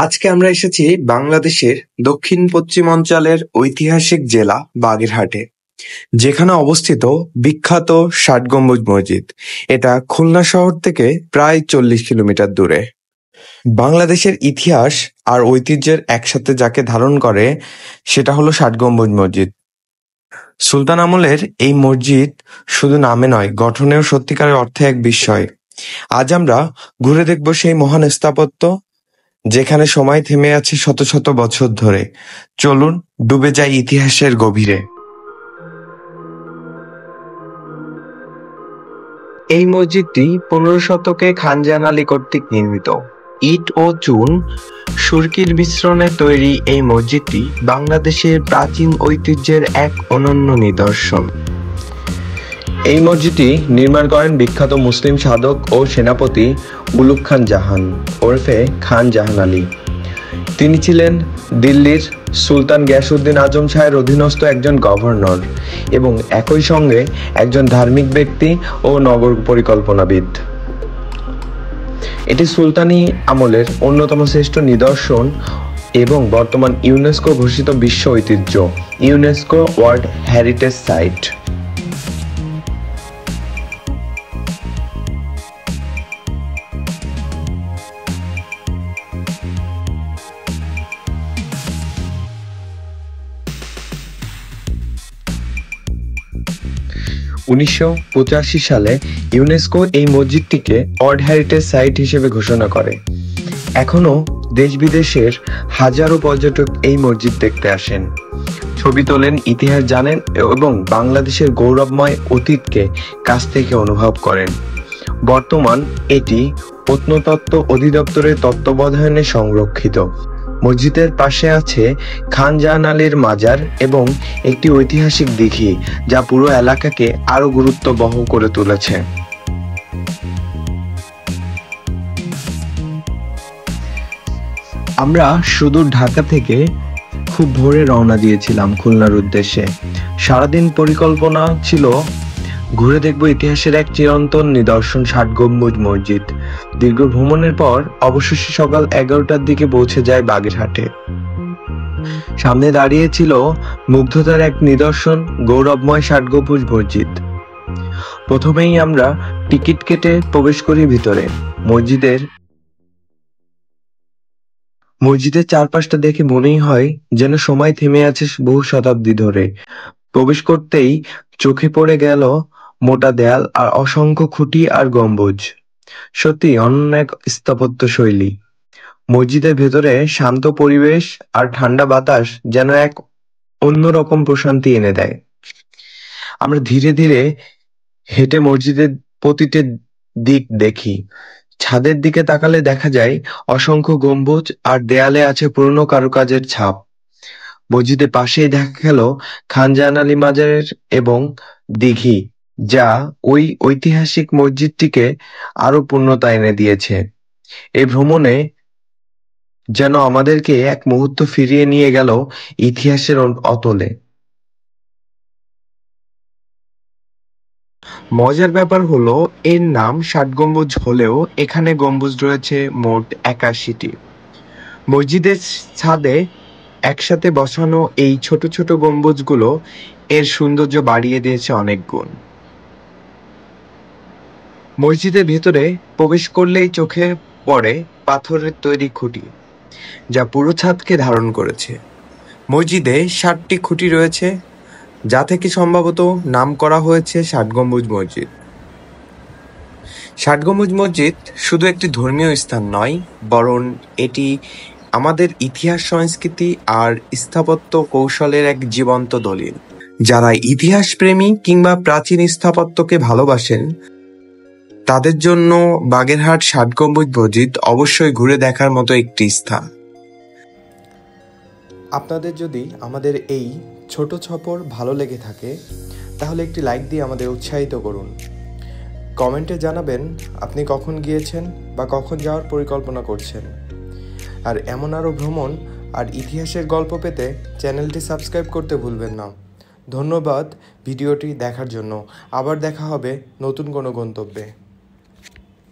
আজকে আমরা এসেছি বাংলাদেশের দক্ষিণ পশ্চিমাঞ্চলের ঐতিহাসিক জেলা বাগেরহাটে, যেখানে অবস্থিত বিখ্যাত ষাট গম্বুজ মসজিদ। এটা খুলনা শহর থেকে প্রায় 40 কিলোমিটার দূরে। বাংলাদেশের ইতিহাস আর ঐতিহ্যের একসাথে যাকে ধারণ করে সেটা হলো ষাট গম্বুজ মসজিদ। সুলতান আমলের এই মসজিদ শুধু নামে নয়, গঠনেও সত্যিকারের অর্থে এক বিস্ময়। আজ আমরা ঘুরে দেখব সেই মহান স্থাপত্য, যেখানে সময় থেমে আছে শত শত বছর ধরে। চলুন ডুবে যাই ইতিহাসের গভীরে। এই মসজিদটি 15 শতকে খান জাহান আলী কর্তৃক নির্মিত। ইট ও চুন সুরকির মিশ্রণে তৈরি এই মসজিদটি বাংলাদেশের প্রাচীন ঐতিহ্যের এক অনন্য নিদর্শন। এই মসজিদটি নির্মাণ করেন বিখ্যাত মুসলিম সাধক ও সেনাপতি উলুগ খান জাহান ওরফে খান জাহান আলী। তিনি ছিলেন দিল্লির সুলতান গিয়াসউদ্দিন আজম শাহের অধীনস্থ একজন গভর্নর এবং একই সঙ্গে একজন ধার্মিক ব্যক্তি ও নগর পরিকল্পনাবিদ। এটি সুলতানি আমলের অন্যতম শ্রেষ্ঠ নিদর্শন এবং বর্তমান ইউনেস্কো ঘোষিত বিশ্ব ঐতিহ্য, ইউনেস্কো ওয়ার্ল্ড হেরিটেজ সাইট। উনিশশো 85 সালে ইউনেস্কো এই মসজিদটিকে ওয়ার্ল্ড হেরিটেজ সাইট হিসেবে ঘোষণা করে। এখনো দেশ বিদেশের হাজারো পর্যটক এই মসজিদ দেখতে আসেন, ছবি তোলেন, ইতিহাস জানেন এবং বাংলাদেশের গৌরবময় অতীতকে কাছ থেকে অনুভব করেন। বর্তমান এটি প্রত্নতত্ত্ব অধিদপ্তরের তত্ত্বাবধানে সংরক্ষিত। মসজিদের পাশে আছে খান জাহান আলীর মাজার এবং একটি ঐতিহাসিক দিঘি, যা পুরো এলাকাকে আরো গুরুত্ববহ করে তুলেছে। আমরা সুদূর ঢাকা থেকে খুব ভোরে রওনা দিয়েছিলাম খুলনার উদ্দেশ্যে। সারাদিন পরিকল্পনা ছিল ঘুরে দেখব ইতিহাসের এক চিরন্তন নিদর্শন ষাট গম্বুজ মসজিদ। দীর্ঘ ভ্রমণের পর অবশেষে সকাল 11টার দিকে পৌঁছে যায় বাগেরহাটে। সামনে দাঁড়িয়ে ছিল মুগ্ধতার এক নিদর্শন, গৌরবময় ষাট গম্বুজ মসজিদ। প্রথমেই আমরা টিকিট কেটে প্রবেশ করি ভিতরে। মসজিদের চারপাশটা দেখে মনেই হয় যেন সময় থেমে আছে বহু শতাব্দী ধরে। প্রবেশ করতেই চোখে পড়ে গেল মোটা দেয়াল আর অসংখ্য খুঁটি আর গম্বুজ। সত্যি অনন্য এক স্থাপত্য শৈলী। মসজিদের ভেতরে শান্ত পরিবেশ আর ঠান্ডা বাতাস যেন এক অন্যরকম প্রশান্তি এনে দেয়। আমরা ধীরে ধীরে হেঁটে মসজিদের প্রতিটি দিক দেখি। ছাদের দিকে তাকালে দেখা যায় অসংখ্য গম্বুজ আর দেয়ালে আছে পুরনো কারুকাজের ছাপ। মসজিদের পাশেই দেখা গেল খান জাহান আলী মাজার এবং দিঘি, যা ওই ঐতিহাসিক মসজিদটিকে আরো পূর্ণতা এনে দিয়েছে। এই ভ্রমণে যেন আমাদেরকে এক মুহূর্ত ফিরিয়ে নিয়ে গেল ইতিহাসের অতলে। মজার ব্যাপার হলো, এর নাম ষাট গম্বুজ হলেও এখানে গম্বুজ রয়েছে মোট 81টি। মসজিদের ছাদে একসাথে বসানো এই ছোট ছোট গম্বুজগুলো এর সৌন্দর্য বাড়িয়ে দিয়েছে অনেক গুণ। মসজিদের ভেতরে প্রবেশ করলেই চোখে পড়ে পাথরের তৈরি খুঁটি, যা পুরো ছাদকে ধারণ করেছে। মসজিদে 60টি খুঁটি রয়েছে, যা থেকে সম্ভবত নাম করা হয়েছে ষাট গম্বুজ মসজিদ। ষাট গম্বুজ মসজিদ শুধু একটি ধর্মীয় স্থান নয়, বরং এটি আমাদের ইতিহাস, সংস্কৃতি আর স্থাপত্য কৌশলের এক জীবন্ত দলিল। যারা ইতিহাস প্রেমী কিংবা প্রাচীন স্থাপত্যকে ভালোবাসেন, তাদের জন্য বাগেরহাট ষাট গম্বুজ মসজিদ অবশ্যই ঘুরে দেখার মতো একটি স্থান। আপনাদের যদি আমাদের এই ছোট সফর ভালো লেগে থাকে, তাহলে একটি লাইক দিয়ে আমাদের উৎসাহিত করুন। কমেন্টে জানাবেন আপনি কখন গিয়েছেন বা কখন যাওয়ার পরিকল্পনা করছেন। আর এমন আরও ভ্রমণ আর ইতিহাসের গল্প পেতে চ্যানেলটি সাবস্ক্রাইব করতে ভুলবেন না। ধন্যবাদ ভিডিওটি দেখার জন্য। আবার দেখা হবে নতুন কোনো গন্তব্যে।